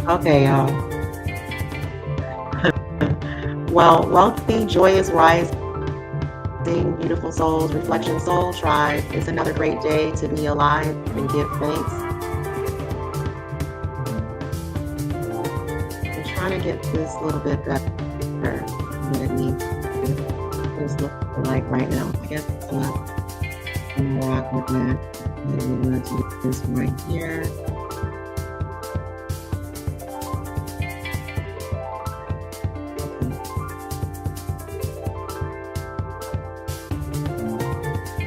Okay, y'all. Well, wealthy, joyous, rising, beautiful souls, reflection soul tribe. It's another great day to be alive and give thanks. I'm trying to get this a little bit better than it needs to. What it's looking like right now. I guess I'm gonna rock with that. Maybe we're gonna do this right here.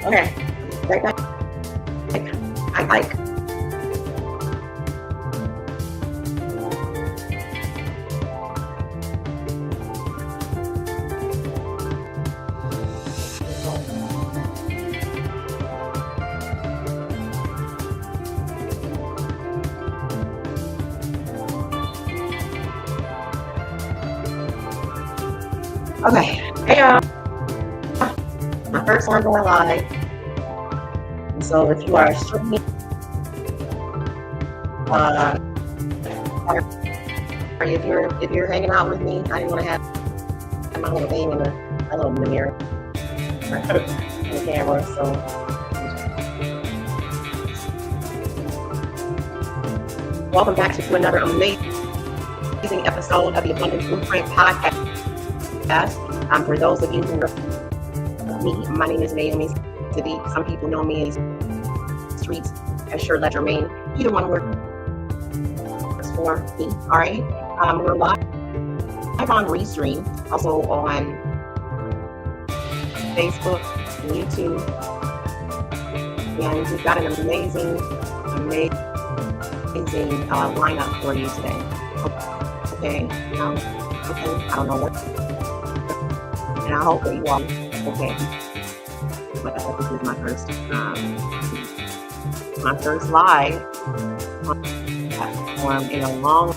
Okay, right back. I like. Okay, hey y'all. My first one going live. So if you are streaming, or if you're hanging out with me, I didn't want to have my little thing in the mirror, the camera. So welcome back to another amazing episode of the Abundance Blueprint podcast. For those of you who know me, my name is Naomi Sadiq. Some people know me in the streets as Sure Ledger Maine. Either one works for me. All right. We're live on Restream, also on Facebook and YouTube. And we've got an amazing lineup for you today. Okay. I don't know what. And I hope that you all okay. Like I said, this is my first live on the platform in a long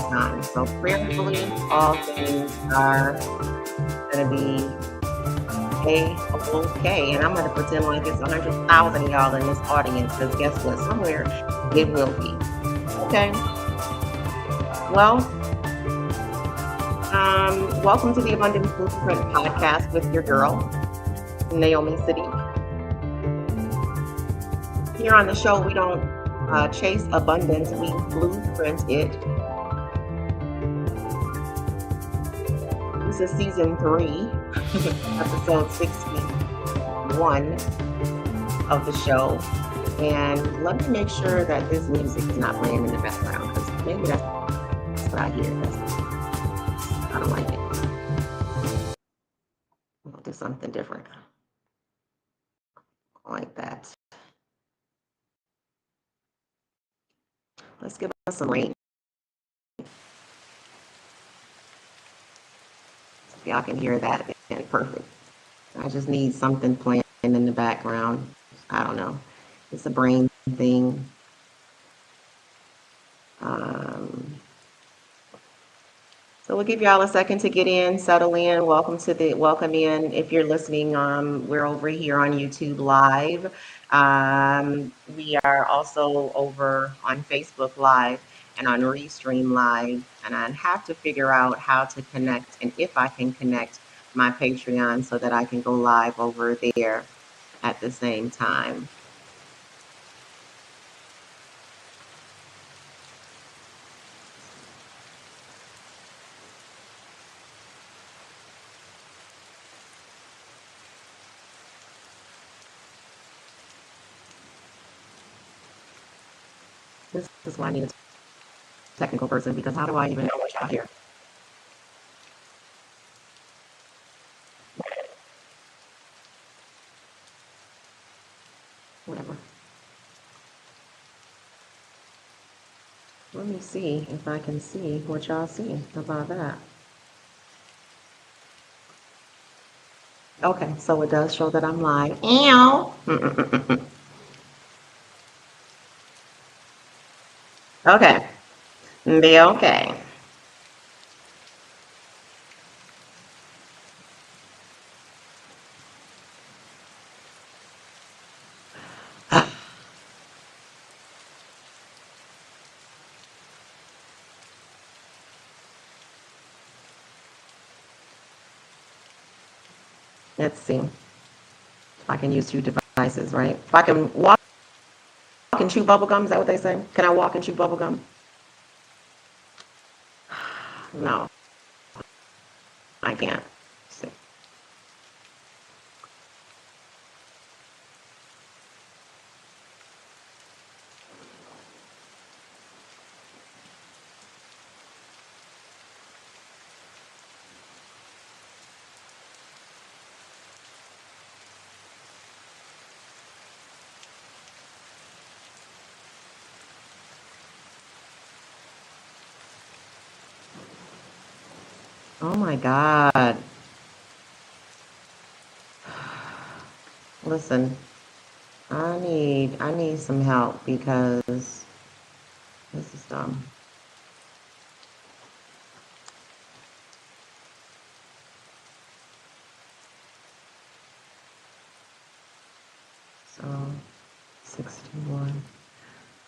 time. So prayerfully, all things are gonna be okay. And I'm gonna pretend like it's 100,000 of y'all in this audience, because guess what? Somewhere it will be. Okay. Well. Welcome to the Abundance Blueprint podcast with your girl, Naomi Sadiq. Here on the show, we don't chase abundance, we blueprint it. This is season 3, episode 61 of the show. And let me make sure that this music is not playing in the background, because maybe that's what I hear. I don't like it. We'll do something different. Like that. Let's give us some rain. If y'all can hear that, then perfect. I just need something playing in the background. I don't know. It's a brain thing. So we'll give y'all a second to get in, settle in. Welcome in. If you're listening, we're over here on YouTube Live. We are also over on Facebook Live and on Restream Live. And I have to figure out how to connect, and if I can connect my Patreon so that I can go live over there at the same time. This is why I need a technical person, because how do I even know what y'all hear? Whatever. Let me see if I can see what y'all see about that. Okay, so it does show that I'm live. Ew. Okay. Be okay. Let's see if I can use two devices, right? If I can walk and chew bubble gum, is that what they say? Can I walk and chew bubble gum? No, I can't. Let's see. Oh my God. Listen, I need some help because this is dumb. So 61.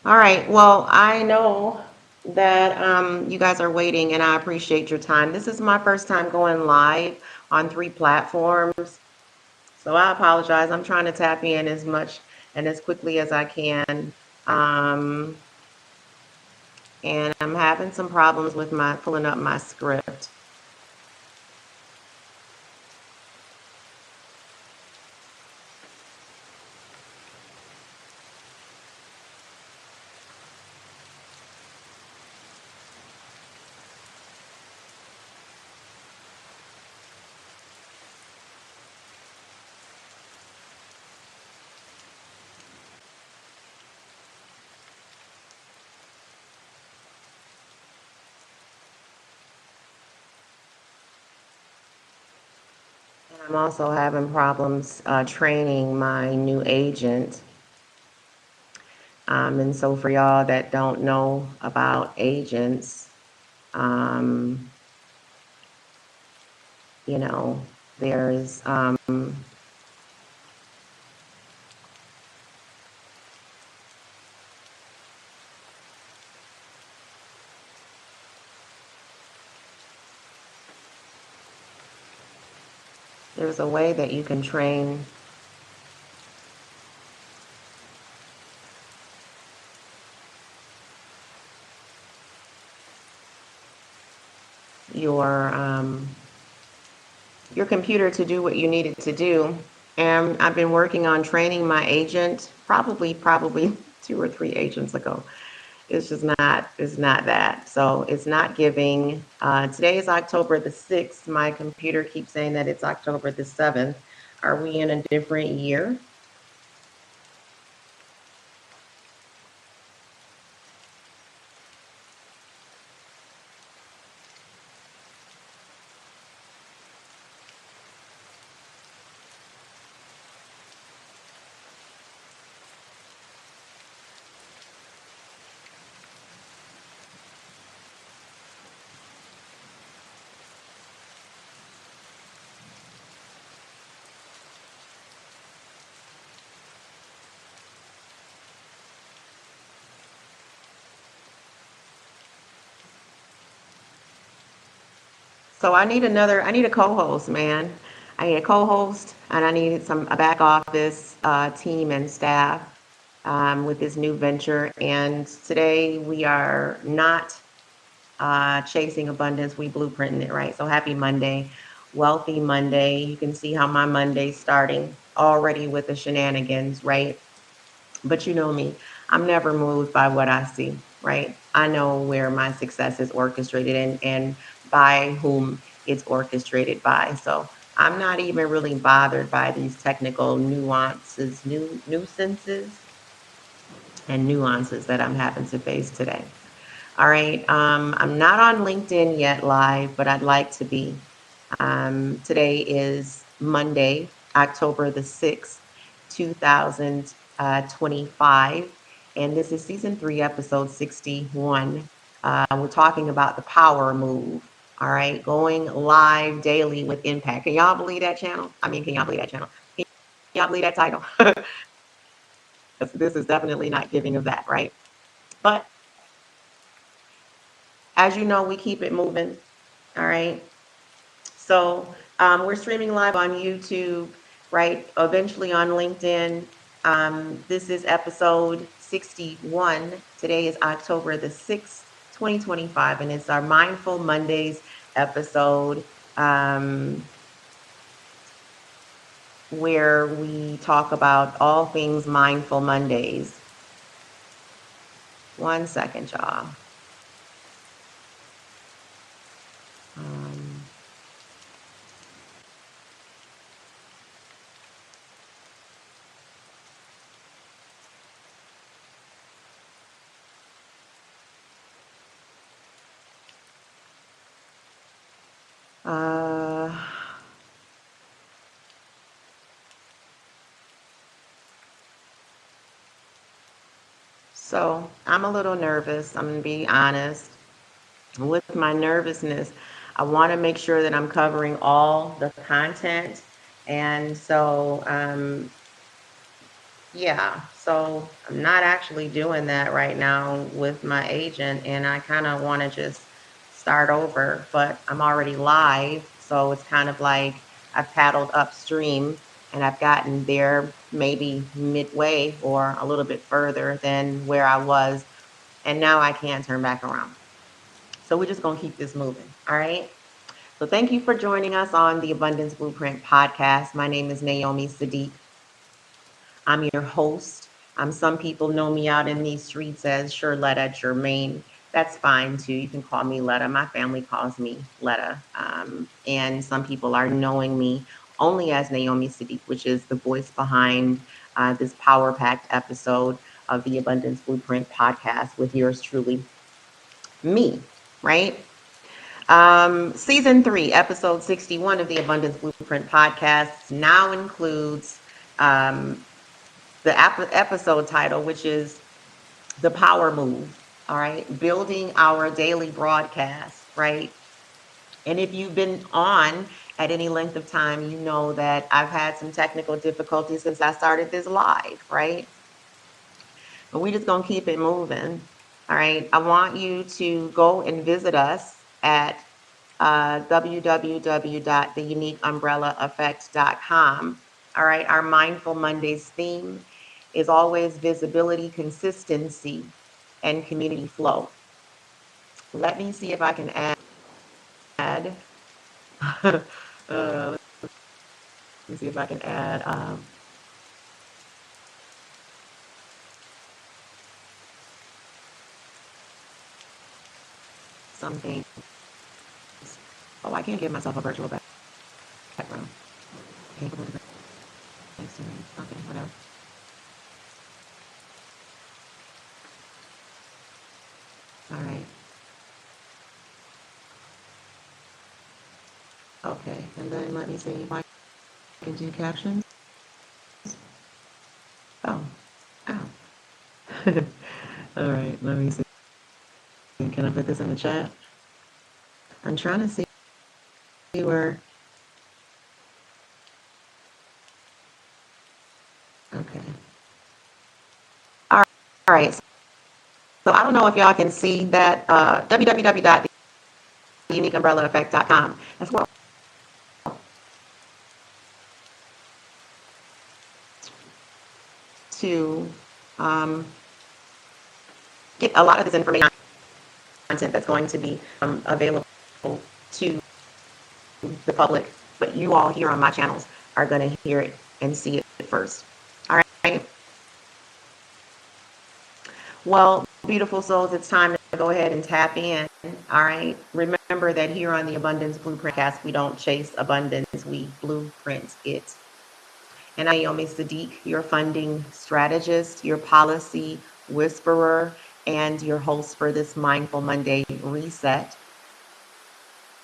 All right. Well, I know that you guys are waiting, and I appreciate your time. This is my first time going live on 3 platforms, so I apologize. I'm trying to tap in as much and as quickly as I can, um, and I'm having some problems with my pulling up my script. And I'm also having problems training my new agent. And so for y'all that don't know about agents, um, you know, there's there's a way that you can train your um, your computer to do what you need it to do. And I've been working on training my agent, probably 2 or 3 agents ago. It's not that. So it's not giving. Today is October the 6th. My computer keeps saying that it's October the 7th. Are we in a different year? So I need a co-host, man. I need a co-host and I need a back office team and staff with this new venture. And today we are not chasing abundance, we blueprinting it, right? So happy Monday, wealthy Monday. You can see how my Monday's starting already with the shenanigans, right? But you know me, I'm never moved by what I see, right? I know where my success is orchestrated and by whom it's orchestrated by. So I'm not even really bothered by these technical nuisances and nuances that I'm having to face today. All right. I'm not on LinkedIn yet live, but I'd like to be. Today is Monday, October the 6th, 2025. And this is season 3, episode 61. We're talking about the power move. All right. Going live daily with impact. Can y'all believe that channel? I mean, can y'all believe that channel? Can y'all believe that title? This is definitely not giving of that, right? But as you know, we keep it moving. All right. So We're streaming live on YouTube, right? Eventually on LinkedIn. This is episode 61. Today is October the 6th, 2025, and it's our Mindful Mondays episode, where we talk about all things Mindful Mondays. One second, y'all. Um, uh, so I'm a little nervous. I'm gonna be honest. With my nervousness, I want to make sure that I'm covering all the content. And so, yeah, so I'm not actually doing that right now with my agent, and I kind of want to just start over, but I'm already live. So it's kind of like I've paddled upstream and I've gotten there maybe midway or a little bit further than where I was. And now I can't turn back around. So we're just going to keep this moving. All right. So thank you for joining us on the Abundance Blueprint podcast. My name is Naomi Sadiq. I'm your host. Some people know me out in these streets as Shirletta Germain. That's fine too. You can call me Letta. My family calls me Letta. And some people are knowing me only as Naomi Sadiq, which is the voice behind this power packed episode of the Abundance Blueprint podcast with yours truly, me, right? Season 3, episode 61 of the Abundance Blueprint podcast now includes the episode title, which is The Power Move. All right, building our daily broadcast, right? And if you've been on at any length of time, you know that I've had some technical difficulties since I started this live, right? But we just gonna keep it moving. All right, I want you to go and visit us at www.theuniqueumbrellaeffect.com. All right, our Mindful Mondays theme is always visibility, consistency, and community flow. Let me see if I can add. Let me see if I can add something. Oh, I can't give myself a virtual background. Okay, whatever. All right. Okay, and then let me see if I can do captions. Oh, oh. All right, let me see. Can I put this in the chat? I'm trying to see where. Okay. All right. So I don't know if y'all can see that www.theuniqueumbrellaeffect.com as well. To get a lot of this information, content that's going to be available to the public, but you all here on my channels are going to hear it and see it first. All right. Well, beautiful souls, it's time to go ahead and tap in. All right. Remember that here on the Abundance Blueprint cast, we don't chase abundance, we blueprint it. And I'm Naomi Sadiq, your funding strategist, your policy whisperer, and your host for this Mindful Monday reset.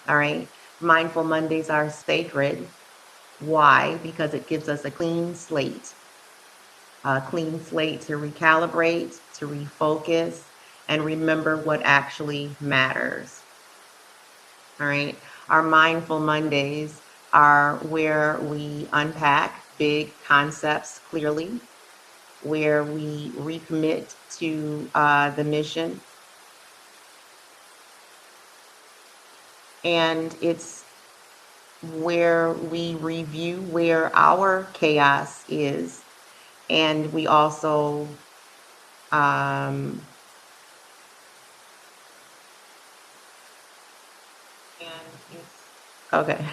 All right. Mindful Mondays are sacred. Why? Because it gives us a clean slate to recalibrate, to refocus, and remember what actually matters. All right. Our Mindful Mondays are where we unpack big concepts clearly, where we recommit to the mission. And it's where we review where our chaos is, and we also um, okay.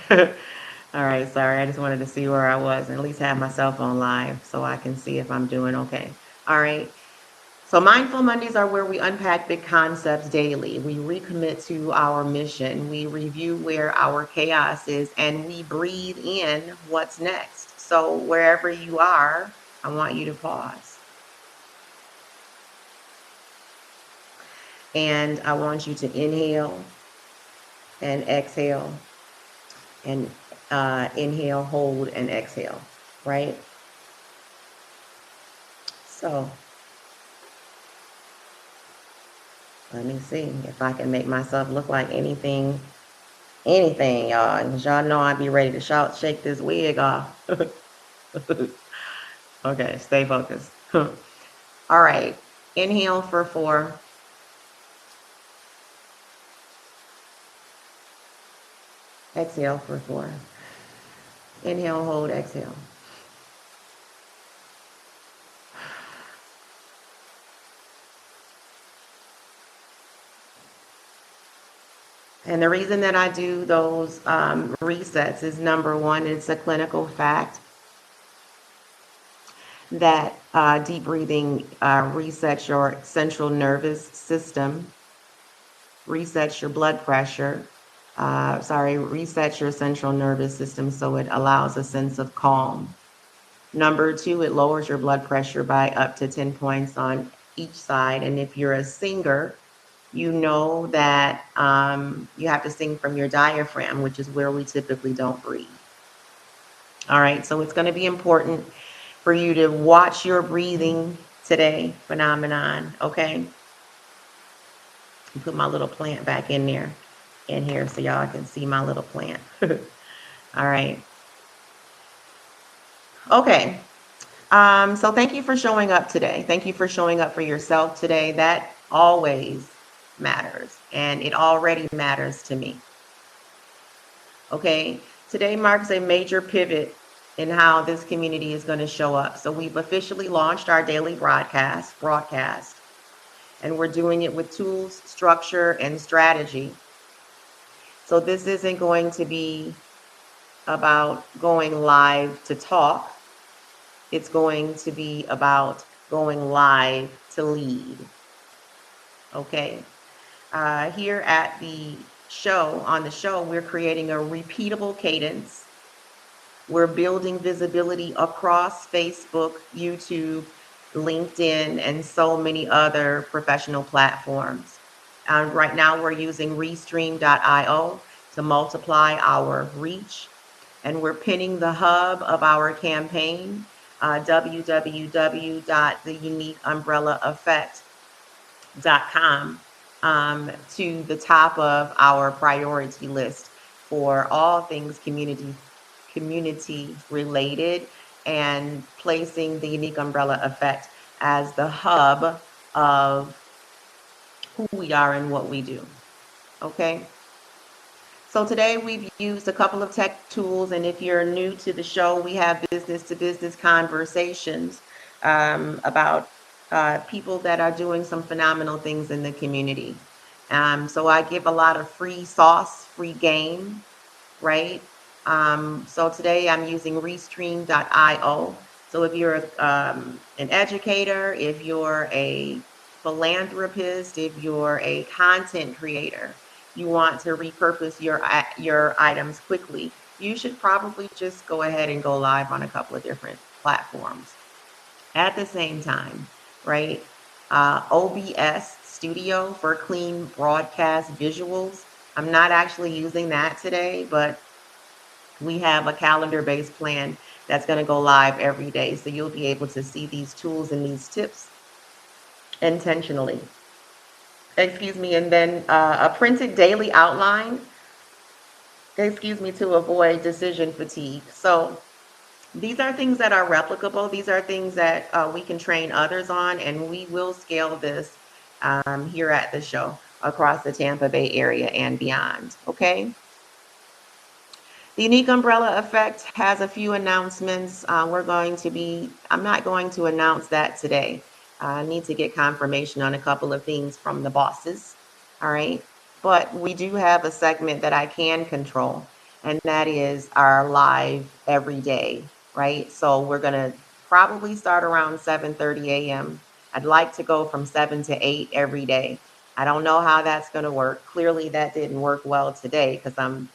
All right, sorry. I just wanted to see where I was and at least have my cell phone live so I can see if I'm doing okay. All right. So Mindful Mondays are where we unpack big concepts daily. We recommit to our mission. We review where our chaos is and we breathe in what's next. So wherever you are, I want you to pause. And I want you to inhale and exhale and inhale, hold, and exhale, right? So let me see if I can make myself look like anything, y'all. Because y'all know I'd be ready to shout, shake this wig off. Okay, stay focused. All right, inhale for 4. Exhale for 4. Inhale, hold, exhale. And the reason that I do those resets is, number one, it's a clinical fact that deep breathing resets your central nervous system, resets your blood pressure, resets your central nervous system, so it allows a sense of calm. Number 2, it lowers your blood pressure by up to 10 points on each side. And if you're a singer, you know that you have to sing from your diaphragm, which is where we typically don't breathe. All right, so it's going to be important for you to watch your breathing today, phenomenon, okay? Put my little plant back in here so y'all can see my little plant. All right. Okay. So thank you for showing up today. Thank you for showing up for yourself today. That always matters, and it already matters to me. Okay. Today marks a major pivot in how this community is going to show up. So we've officially launched our daily broadcast, and we're doing it with tools, structure, and strategy. So this isn't going to be about going live to talk. It's going to be about going live to lead. Okay. Here at the show, we're creating a repeatable cadence. We're building visibility across Facebook, YouTube, LinkedIn, and so many other professional platforms. Right now, we're using Restream.io to multiply our reach, and we're pinning the hub of our campaign, www.theuniqueumbrella.effect.com, to the top of our priority list for all things community related, and placing the Unique Umbrella Effect as the hub of who we are and what we do. Okay. So today we've used a couple of tech tools, and if you're new to the show, we have business-to-business conversations about people that are doing some phenomenal things in the community. So I give a lot of free sauce, free game, right? So today I'm using Restream.io. So if you're an educator, if you're a philanthropist, if you're a content creator, you want to repurpose your items quickly, you should probably just go ahead and go live on a couple of different platforms at the same time, right? OBS Studio for clean broadcast visuals. I'm not actually using that today, but we have a calendar-based plan that's going to go live every day. So you'll be able to see these tools and these tips intentionally. Excuse me. And then a printed daily outline, to avoid decision fatigue. So these are things that are replicable. These are things that we can train others on, and we will scale this here at the show across the Tampa Bay area and beyond. Okay. The Unique Umbrella Effect has a few announcements. I'm not going to announce that today. I need to get confirmation on a couple of things from the bosses. All right. But we do have a segment that I can control, and that is our live every day, right? So we're going to probably start around 7:30 a.m. I'd like to go from 7 to 8 every day. I don't know how that's going to work. Clearly, that didn't work well today because I'm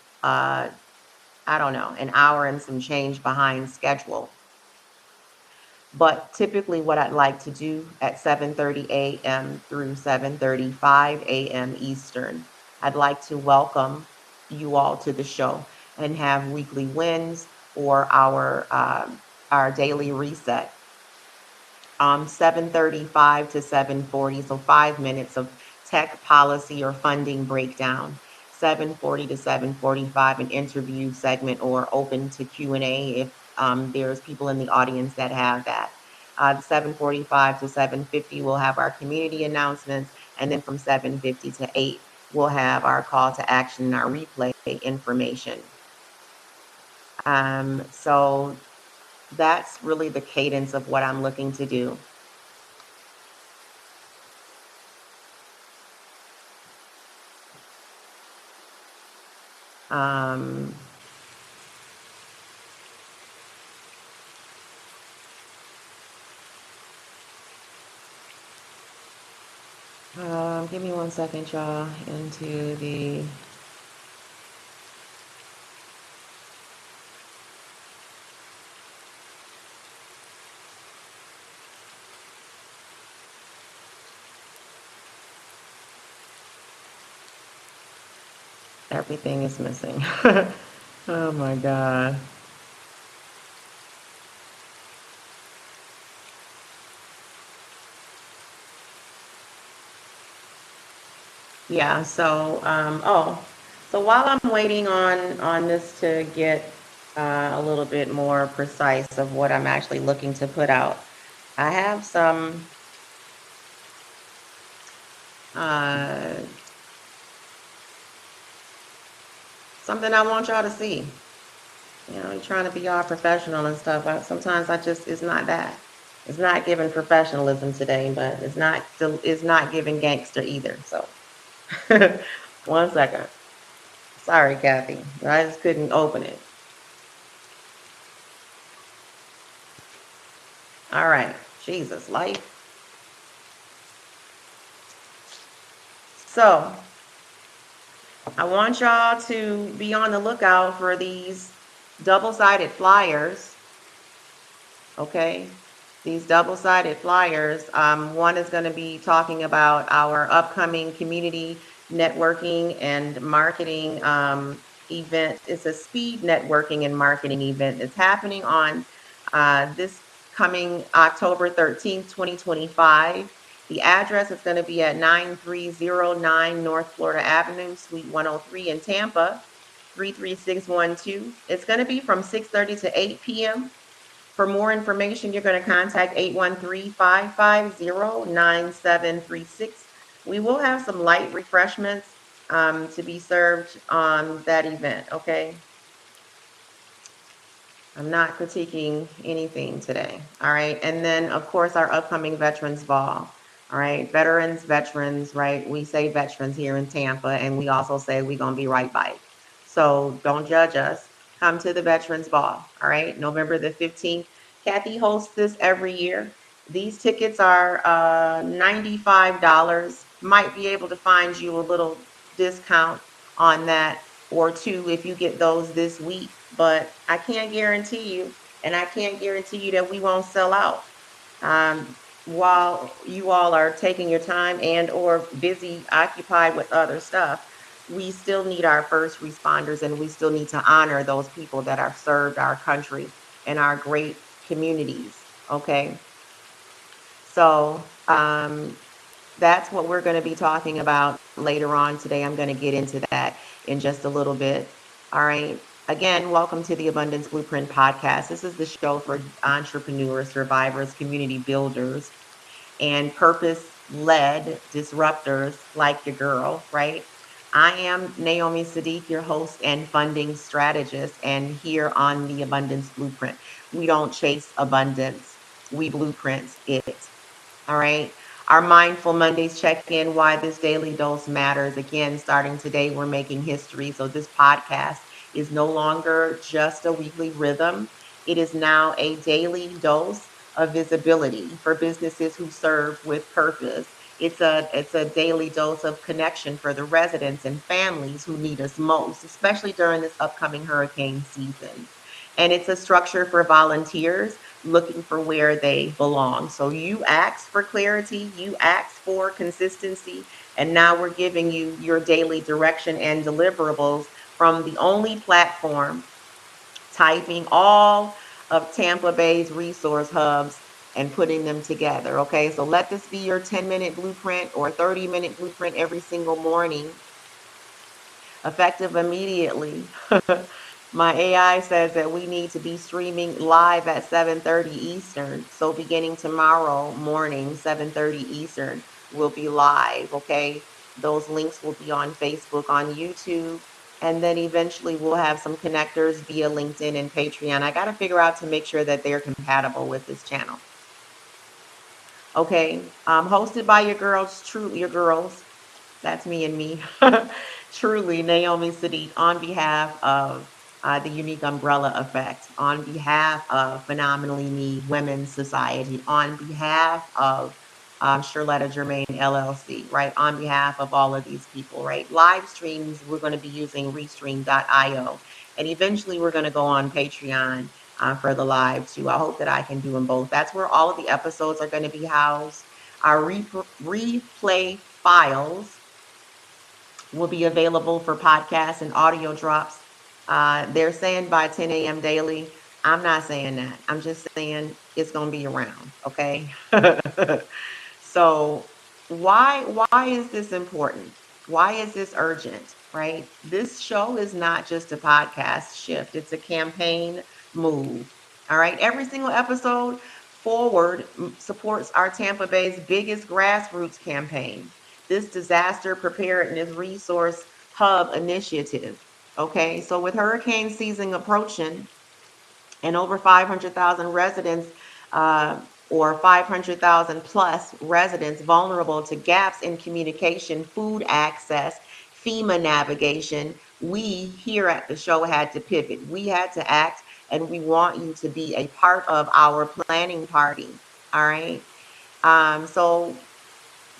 I don't know, an hour and some change behind schedule. But typically what I'd like to do at 7:30 a.m. through 7:35 a.m. Eastern, I'd like to welcome you all to the show and have weekly wins or our daily reset. 7:35 to 7:40, so 5 minutes of tech policy or funding breakdown. 7:40 to 7:45, an interview segment or open to Q&A if there's people in the audience that have that. 7:45 to 7:50, we'll have our community announcements, and then from 7:50 to 8, we'll have our call to action and our replay information. So that's really the cadence of what I'm looking to do. Um, Give me 1 second, y'all, into the... Everything is missing. Oh my God. Yeah, so, so while I'm waiting on this to get a little bit more precise of what I'm actually looking to put out, I have uh, something I want y'all to see. You know, you're trying to be all professional and stuff. Sometimes it's not that. It's not giving professionalism today, but it's not giving gangster either. So, 1 second. Sorry, Kathy. I just couldn't open it. All right. Jesus, life. So, I want y'all to be on the lookout for these double-sided flyers. Okay. These double-sided flyers. One is going to be talking about our upcoming community networking and marketing event. It's a speed networking and marketing event. It's happening on this coming October 13th, 2025. The address is going to be at 9309 North Florida Avenue, Suite 103 in Tampa, 33612. It's going to be from 6:30 to 8 p.m. For more information, you're going to contact 813-550-9736. We will have some light refreshments to be served on that event, okay? I'm not critiquing anything today, all right? And then, of course, our upcoming Veterans Ball, all right? Veterans, right? We say veterans here in Tampa, and we also say we're going to be right by it. So don't judge us. Come to the Veterans Ball, all right? November the 15th. Kathy hosts this every year. These tickets are $95. Might be able to find you a little discount on that or two if you get those this week, but I can't guarantee you, and I can't guarantee you that we won't sell out. While you all are taking your time and or busy occupied with other stuff, we still need our first responders, and we still need to honor those people that have served our country and our great communities. Okay. So that's what we're going to be talking about later on today. I'm going to get into that in just a little bit. All right. Again, welcome to the Abundance Blueprint podcast. This is the show for entrepreneurs, survivors, community builders, and purpose-led disruptors like your girl, right? I am Naomi Sadiq, your host and funding strategist, and here on the Abundance Blueprint, we don't chase abundance, we blueprint it. All right. Our Mindful Mondays check in, why this daily dose matters. Again, starting today, we're making history. So, this podcast is no longer just a weekly rhythm, it is now a daily dose of visibility for businesses who serve with purpose. It's a daily dose of connection for the residents and families who need us most, especially during this upcoming hurricane season. And it's a structure for volunteers looking for where they belong. So you asked for clarity, you asked for consistency, and now we're giving you your daily direction and deliverables from the only platform typing all of Tampa Bay's resource hubs and putting them together. Okay, so let this be your 10-minute blueprint or 30-minute blueprint every single morning, effective immediately. My AI says that we need to be streaming live at 7:30 Eastern. So beginning tomorrow morning, 7:30 Eastern, we'll be live, okay? Those links will be on Facebook, on YouTube, and then eventually we'll have some connectors via LinkedIn and Patreon. I got to figure out to make sure that they're compatible with this channel. Okay, hosted by your girls, your girls. That's me and me. Truly, Naomi Sadiq, on behalf of the Unique Umbrella Effect, on behalf of Phenomenally Me Women's Society, on behalf of Charlotta Germain LLC, right? On behalf of all of these people, right? Live streams, we're going to be using Restream.io. And eventually we're going to go on Patreon for the live too. I hope that I can do them both. That's where all of the episodes are going to be housed. Our replay files will be available for podcasts and audio drops. They're saying by 10 a.m. daily. I'm not saying that. I'm just saying it's going to be around. Okay. So why is this important? Why is this urgent? Right? This show is not just a podcast shift. It's a campaign move. All right. Every single episode forward supports our Tampa Bay's biggest grassroots campaign, this disaster preparedness resource hub initiative. Okay. So with hurricane season approaching, and over 500,000 residents or 500,000 plus residents vulnerable to gaps in communication, food access, FEMA navigation, we here at the show had to pivot. We had to act, and we want you to be a part of our planning party. All right. So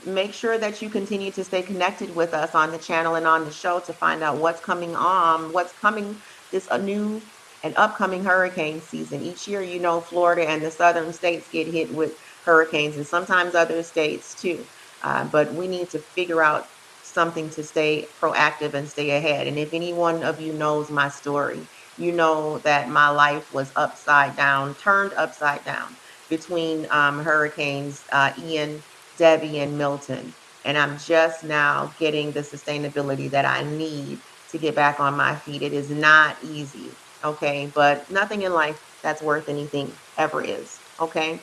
make sure that you continue to stay connected with us on the channel and on the show to find out what's coming on, what's coming this a new and upcoming hurricane season. Each year, you know, Florida and the southern states get hit with hurricanes, and sometimes other states too. But we need to figure out something to stay proactive and stay ahead. And if any one of you knows my story, you know that my life was upside down, turned upside down between hurricanes Ian, Debbie, and Milton. And I'm just now getting the sustainability that I need to get back on my feet. It is not easy, okay? But nothing in life that's worth anything ever is, okay?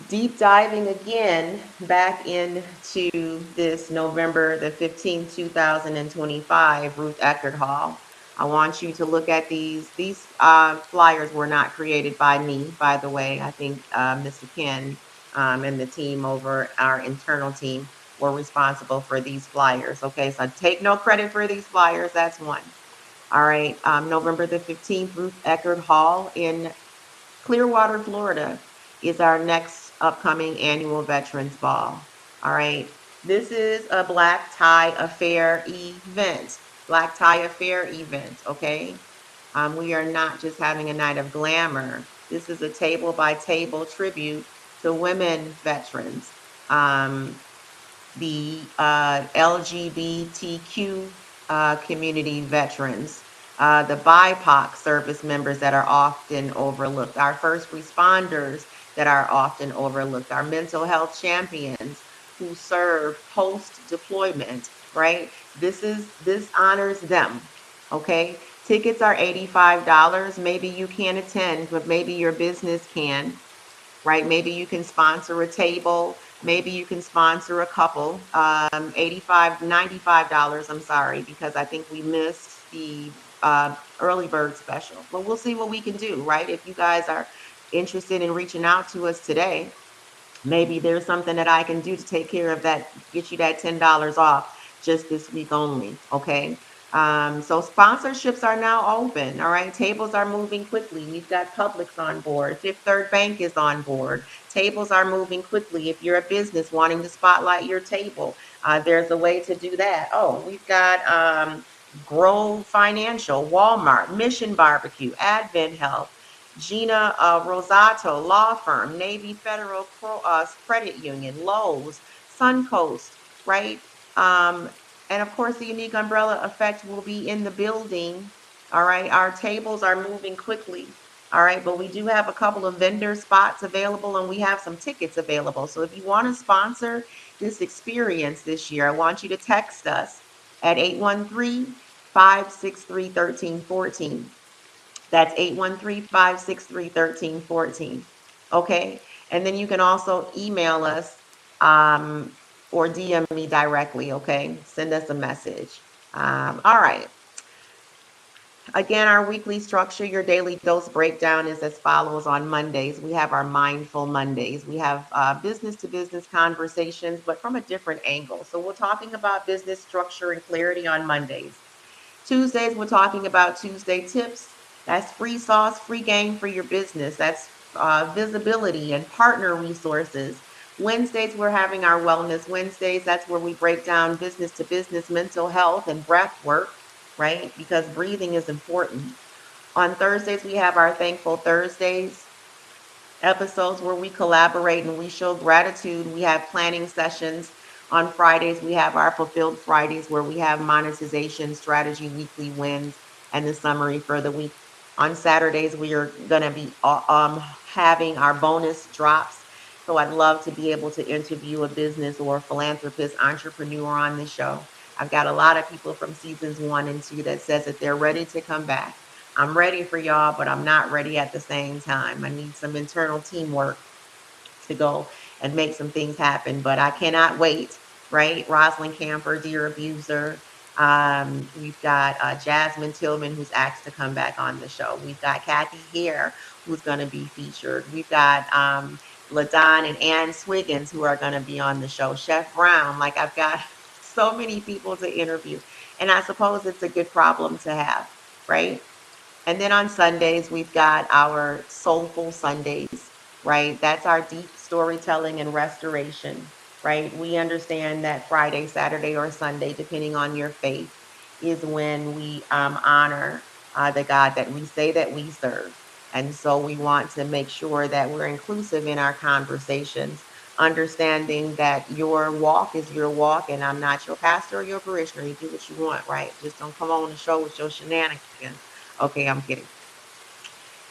Deep diving again back into this November the 15th, 2025, Ruth Eckerd Hall. I want you to look at these. These flyers were not created by me, by the way. I think Mr. Ken and the team over our internal team were responsible for these flyers. Okay, so take no credit for these flyers. That's one. All right, November the 15th, Ruth Eckerd Hall in Clearwater, Florida, is our next upcoming annual Veterans Ball. All right. This is a Black Tie Affair event. Black Tie Affair event. Okay. We are not just having a night of glamour. This is a table by table tribute to women veterans. The LGBTQ community veterans, the BIPOC service members that are often overlooked, our first responders that are often overlooked, our mental health champions who serve post deployment, right? This honors them. Okay. Tickets are $85. Maybe you can't attend, but maybe your business can, right? Maybe you can sponsor a table maybe you can sponsor a couple. 85, $95, I'm sorry, because I think we missed the early bird special. But we'll see what we can do, right? If you guys are interested in reaching out to us today, maybe there's something that I can do to take care of that, get you that $10 off just this week only. Okay. So sponsorships are now open. All right. Tables are moving quickly. We've got Publix on board. Fifth Third Bank is on board. Tables are moving quickly. If you're a business wanting to spotlight your table, there's a way to do that. Oh, we've got Grove Financial, Walmart, Mission Barbecue, Advent Health, Gina Rosato Law Firm, Navy Federal Credit Union, Lowe's, Suncoast, right? Um, and of course, the Unique Umbrella Effect will be in the building. All right. Our tables are moving quickly. All right. But we do have a couple of vendor spots available and we have some tickets available. So if you want to sponsor this experience this year, I want you to text us at 813-563-1314. That's 813-563-1314. Okay. And then you can also email us or DM me directly. Okay. Send us a message. All right. Again, our weekly structure, your daily dose breakdown is as follows. On Mondays, we have our Mindful Mondays. We have business to business conversations, but from a different angle. So we're talking about business structure and clarity on Mondays. Tuesdays, we're talking about Tuesday tips. That's free sauce, free game for your business. That's visibility and partner resources. Wednesdays, we're having our Wellness Wednesdays. That's where we break down business to business mental health and breath work, right? Because breathing is important. On Thursdays, we have our Thankful Thursdays episodes where we collaborate and we show gratitude. We have planning sessions. On Fridays, we have our Fulfilled Fridays where we have monetization strategy, weekly wins, and the summary for the week. On Saturdays, we are going to be having our bonus drops. So I'd love to be able to interview a business or a philanthropist, entrepreneur on the show. I've got a lot of people from seasons 1 and 2 that says that they're ready to come back. I'm ready for y'all, but I'm not ready at the same time. I need some internal teamwork to go and make some things happen, but I cannot wait, right? Rosalind Camper, Dear Abuser. We've got Jasmine Tillman, who's asked to come back on the show. We've got Kathy Hare, who's going to be featured. We've got LaDon and Ann Swiggins, who are going to be on the show. Chef Brown, like I've got so many people to interview. And I suppose it's a good problem to have, right? And then on Sundays, we've got our Soulful Sundays, right? That's our deep storytelling and restoration, right? We understand that Friday, Saturday, or Sunday, depending on your faith, is when we honor the God that we say that we serve. And so we want to make sure that we're inclusive in our conversations, understanding that your walk is your walk, and I'm not your pastor or your parishioner. You do what you want, right? Just don't come on the show with your shenanigans. Okay, I'm kidding.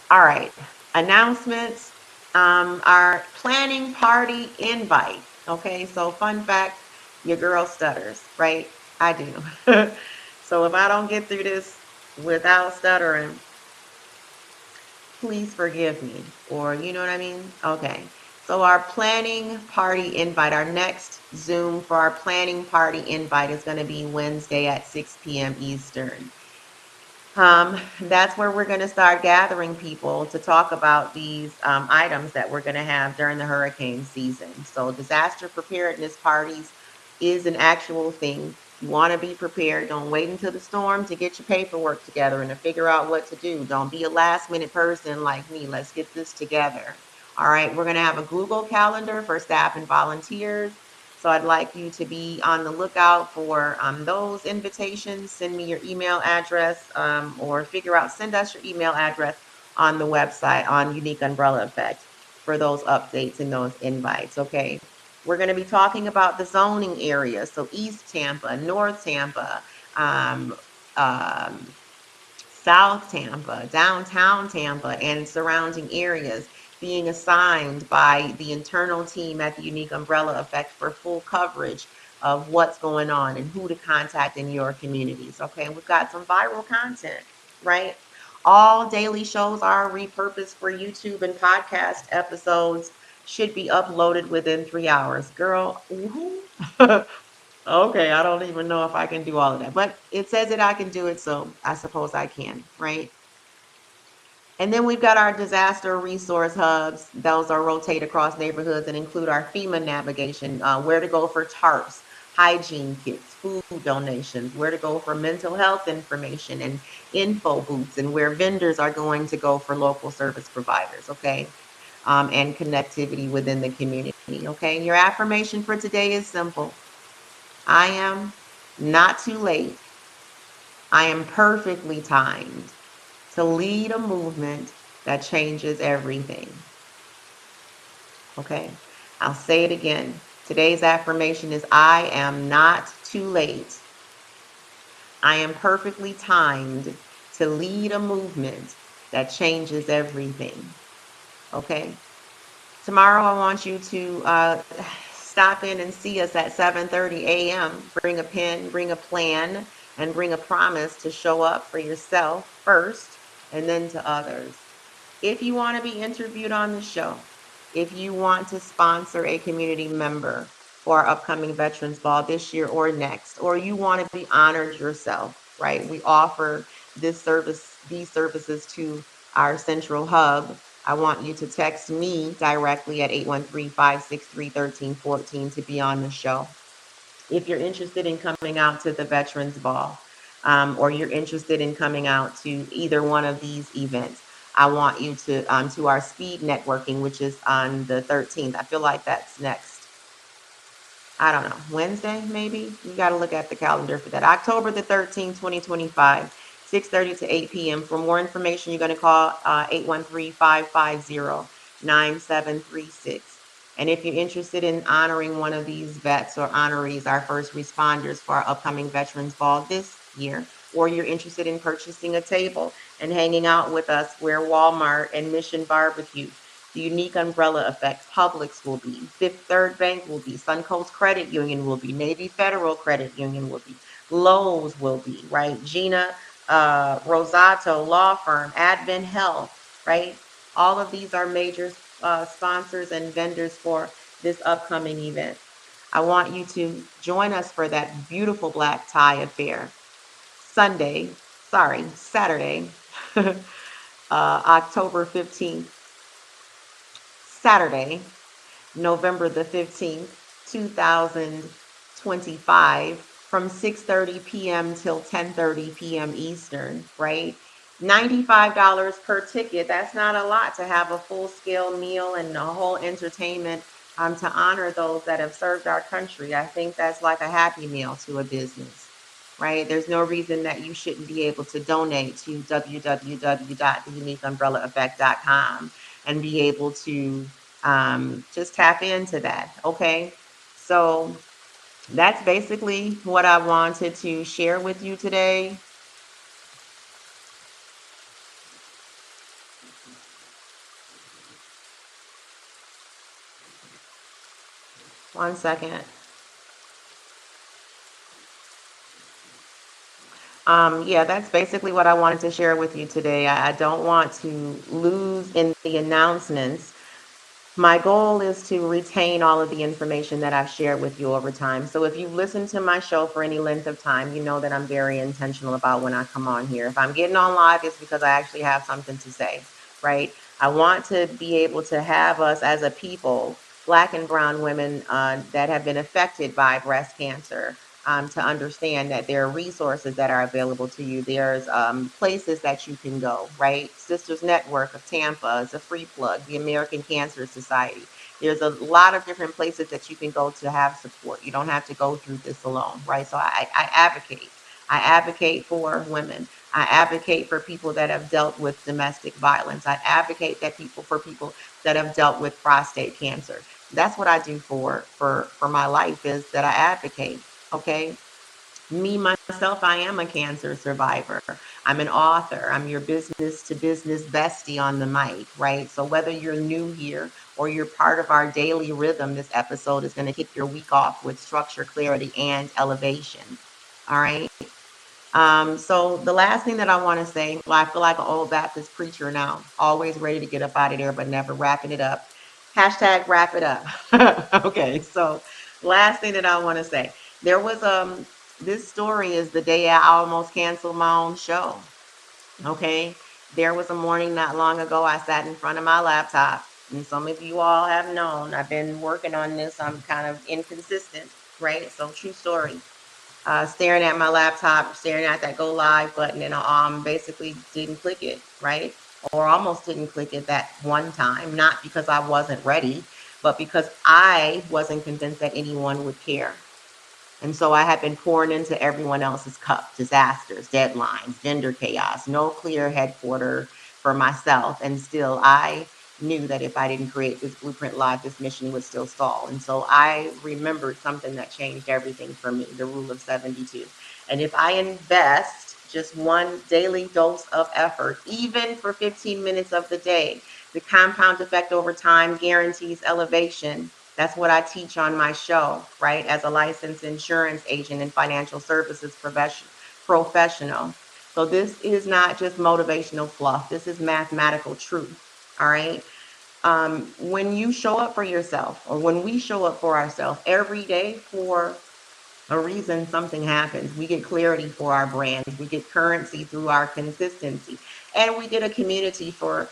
All right. Announcements. Our planning party invite. Okay, so fun fact, your girl stutters, right? I do. So if I don't get through this without stuttering, please forgive me. Or you know what I mean? Okay. So our planning party invite, our next Zoom for our planning party invite is going to be Wednesday at 6 p.m. Eastern. That's where we're going to start gathering people to talk about these items that we're going to have during the hurricane season. So disaster preparedness parties is an actual thing. You want to be prepared. Don't wait until the storm to get your paperwork together and to figure out what to do. Don't be a last minute person like me. Let's get this together. All right, we're going to have a Google Calendar for staff and volunteers. So I'd like you to be on the lookout for those invitations. Send me your email address or send us your email address on the website on Unique Umbrella Effect for those updates and those invites, okay? We're going to be talking about the zoning area. So East Tampa, North Tampa, um, um, South Tampa, downtown Tampa, and surrounding areas being assigned by the internal team at the Unique Umbrella Effect for full coverage of what's going on and who to contact in your communities. Okay, and we've got some viral content, right? All daily shows are repurposed for YouTube and podcast episodes should be uploaded within 3 hours. Girl, okay, I don't even know if I can do all of that, but it says that I can do it, so I suppose I can, right? And then we've got our disaster resource hubs. Those are rotate across neighborhoods and include our FEMA navigation, where to go for tarps, hygiene kits, food donations, where to go for mental health information and info booths, and where vendors are going to go for local service providers, okay? And connectivity within the community, okay? Your affirmation for today is simple. I am not too late. I am perfectly timed to lead a movement that changes everything. Okay, I'll say it again. Today's affirmation is I am not too late. I am perfectly timed to lead a movement that changes everything. Okay, tomorrow I want you to stop in and see us at 7:30 a.m. Bring a pen, bring a plan, and bring a promise to show up for yourself first and then to others. If you want to be interviewed on the show, if you want to sponsor a community member for our upcoming Veterans Ball this year or next, or you want to be honored yourself, right? We offer these services to our central hub. I want you to text me directly at 813-563-1314 to be on the show. If you're interested in coming out to the Veterans Ball, or you're interested in coming out to either one of these events, I want you to our speed networking, which is on the 13th. I feel like that's next. I don't know, Wednesday, maybe? You got to look at the calendar for that. October the 13th, 2025, 6:30 to 8 p.m. For more information, you're going to call 813-550-9736. And if you're interested in honoring one of these vets or honorees, our first responders for our upcoming Veterans Ball this year, or you're interested in purchasing a table and hanging out with us where Walmart and Mission Barbecue, the Unique Umbrella Effect, Publix will be, Fifth Third Bank will be, Suncoast Credit Union will be, Navy Federal Credit Union will be, Lowe's will be, right? Gina Rosato Law Firm, Advent Health, right? All of these are major sponsors and vendors for this upcoming event. I want you to join us for that beautiful black tie affair. Saturday, October 15th, Saturday, November the 15th, 2025, from 6:30 p.m. till 10:30 p.m. Eastern, right? $95 per ticket. That's not a lot to have a full-scale meal and a whole entertainment to honor those that have served our country. I think that's like a happy meal to a business, right? There's no reason that you shouldn't be able to donate to www.theuniqueumbrellaeffect.com and be able to just tap into that. Okay. So that's basically what I wanted to share with you today. One second. Yeah, that's basically what I wanted to share with you today. I don't want to lose in the announcements. My goal is to retain all of the information that I've shared with you over time. So if you've listened to my show for any length of time, you know that I'm very intentional about when I come on here. If I'm getting on live, it's because I actually have something to say, right? I want to be able to have us as a people, Black and brown women that have been affected by breast cancer, to understand that there are resources that are available to you. There's places that you can go, right? Sisters Network of Tampa is a free plug, the American Cancer Society. There's a lot of different places that you can go to have support. You don't have to go through this alone, right? So I advocate. I advocate for women. I advocate for people that have dealt with domestic violence. I advocate for people that have dealt with prostate cancer. That's what I do for my life, is that I advocate. Okay. Me, myself, I am a cancer survivor. I'm an author. I'm your business to business bestie on the mic, right? So whether you're new here or you're part of our daily rhythm, this episode is going to kick your week off with structure, clarity, and elevation. All right. So the last thing that I want to say, well, I feel like an old Baptist preacher now, always ready to get up out of there, but never wrapping it up. Hashtag wrap it up. Okay, so last thing that I want to say, there was this story is the day I almost canceled my own show. Okay, there was a morning not long ago I sat in front of my laptop, and some of you all have known I've been working on this. I'm kind of inconsistent, right? So true story. Staring at my laptop, staring at that go live button, and basically didn't click it, right? Or almost didn't click it that one time, not because I wasn't ready, but because I wasn't convinced that anyone would care. And so I had been pouring into everyone else's cup, disasters, deadlines, vendor chaos, no clear headquarter for myself. And still, I knew that if I didn't create this blueprint live, this mission would still stall. And so I remembered something that changed everything for me, the rule of 72. And if I invest just one daily dose of effort, even for 15 minutes of the day, the compound effect over time guarantees elevation. That's what I teach on my show, right? As a licensed insurance agent and financial services professional. So this is not just motivational fluff. This is mathematical truth. All right. When you show up for yourself, or when we show up for ourselves every day for a reason, something happens. We get clarity for our brands. We get currency through our consistency. And we get a community for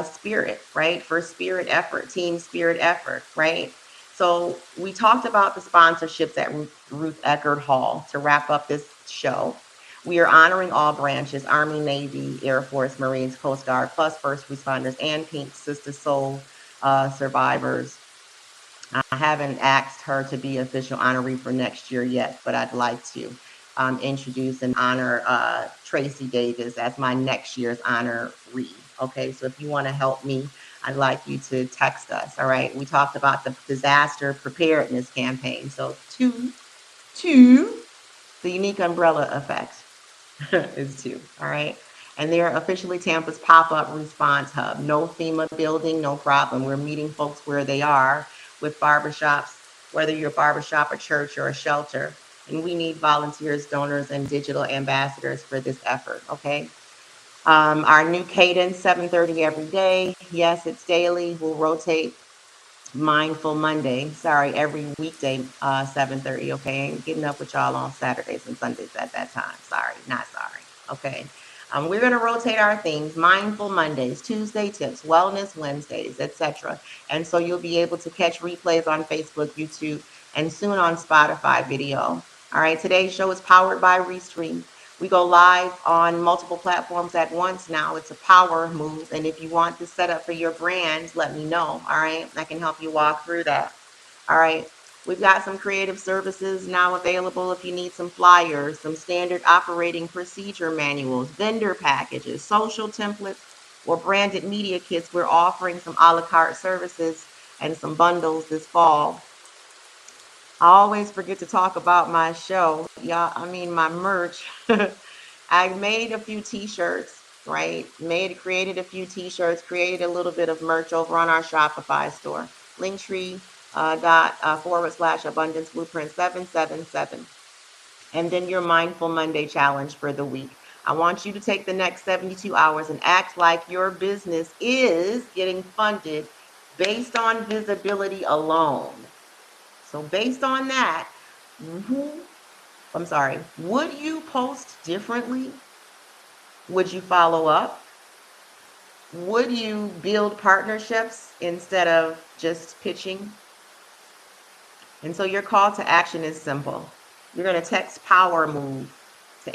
spirit, right? For spirit effort, team spirit effort, right? So we talked about the sponsorships at Ruth Eckerd Hall to wrap up this show. We are honoring all branches, Army, Navy, Air Force, Marines, Coast Guard, plus first responders and Pink Sister Soul survivors. I haven't asked her to be official honoree for next year yet, but I'd like to introduce and honor Tracy Davis as my next year's honoree. Okay, so if you want to help me, I'd like you to text us. All right, we talked about the disaster preparedness campaign. So two, the unique umbrella effect. Is two. All right. And they're officially Tampa's pop-up response hub. No FEMA building, no problem. We're meeting folks where they are with barbershops, whether you're a barbershop, a church, or a shelter. And we need volunteers, donors, and digital ambassadors for this effort. Okay. Our new cadence, 7:30 every day. Yes, it's daily. We'll rotate. Mindful Monday. Sorry, every weekday, 7:30. Okay, ain't getting up with y'all on Saturdays and Sundays at that time. Sorry, not sorry. Okay. We're going to rotate our themes: mindful Mondays, Tuesday tips, wellness Wednesdays, etc. And so you'll be able to catch replays on Facebook, YouTube, and soon on Spotify video. All right, today's show is powered by Restream. We go live on multiple platforms at once now. It's a power move. And if you want this set up for your brand, let me know. All right. I can help you walk through that. All right. We've got some creative services now available if you need some flyers, some standard operating procedure manuals, vendor packages, social templates, or branded media kits. We're offering some a la carte services and some bundles this fall. I always forget to talk about my show. Y'all, I mean, my merch. I made a few t-shirts, right? Created a few t-shirts, created a little bit of merch over on our Shopify store. Linktree / abundance blueprint 777. And then your mindful Monday challenge for the week. I want you to take the next 72 hours and act like your business is getting funded based on visibility alone. So based on that, would you post differently? Would you follow up? Would you build partnerships instead of just pitching? And so your call to action is simple. You're going to text Power Move to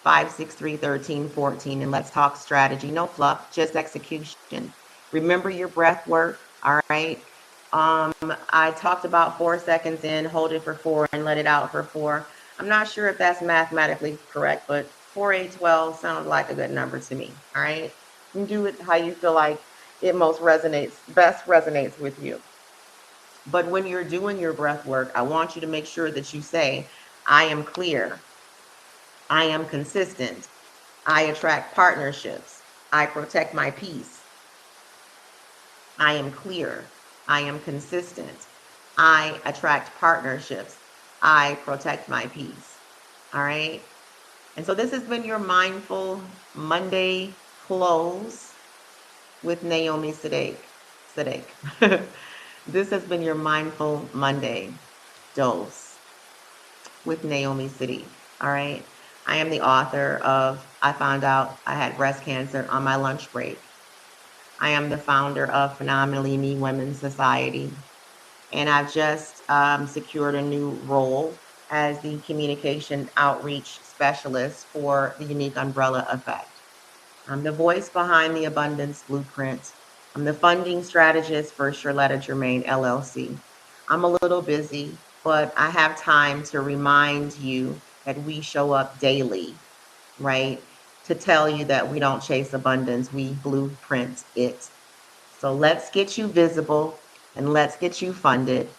863-563-1314 and let's talk strategy. No fluff, just execution. Remember your breath work, all right? I talked about 4 seconds in, hold it for 4 and let it out for 4. I'm not sure if that's mathematically correct, but 4, 8, 12 sounds like a good number to me, all right? You do it how you feel like it best resonates with you. But when you're doing your breath work, I want you to make sure that you say, I am clear. I am consistent. I attract partnerships. I protect my peace. I am clear. I am consistent. I attract partnerships. I protect my peace. All right. And so this has been your Mindful Monday close with Naomi Sadek. acidic. This has been your Mindful Monday dose with Naomi City. All right. I am the author of I Found Out I Had Breast Cancer on My Lunch Break. I am the founder of Phenomenally Me Women's Society. And I've just secured a new role as the communication outreach specialist for the Unique Umbrella Effect. I'm the voice behind the Abundance Blueprint. I'm the funding strategist for Charlotta Germain LLC. I'm a little busy, but I have time to remind you that we show up daily, right? To tell you that we don't chase abundance, we blueprint it. So let's get you visible and let's get you funded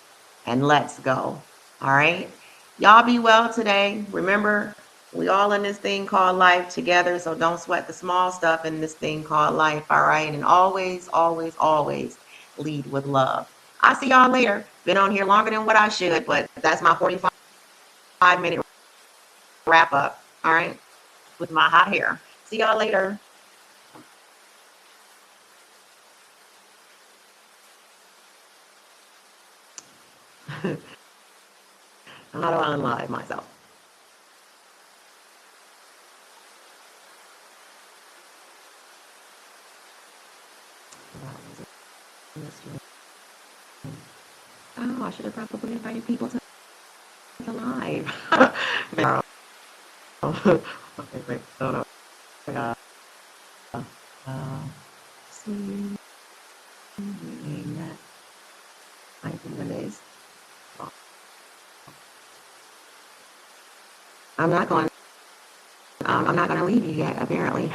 and let's go. All right. Y'all be well today. Remember, we all in this thing called life together. So don't sweat the small stuff in this thing called life. All right. And always, always, always lead with love. I'll see y'all later. Been on here longer than what I should, but that's my 45-minute wrap up. All right. With my hot hair. See y'all later. How do I unlive myself? Oh, I should have probably invited people to the live. Okay, wait. So, no. Uh, uh, see, I think it is. I'm not going. I'm not going to leave you yet. Apparently.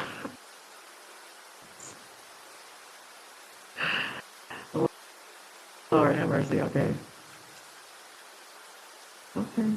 Lord have mercy. Okay. Okay.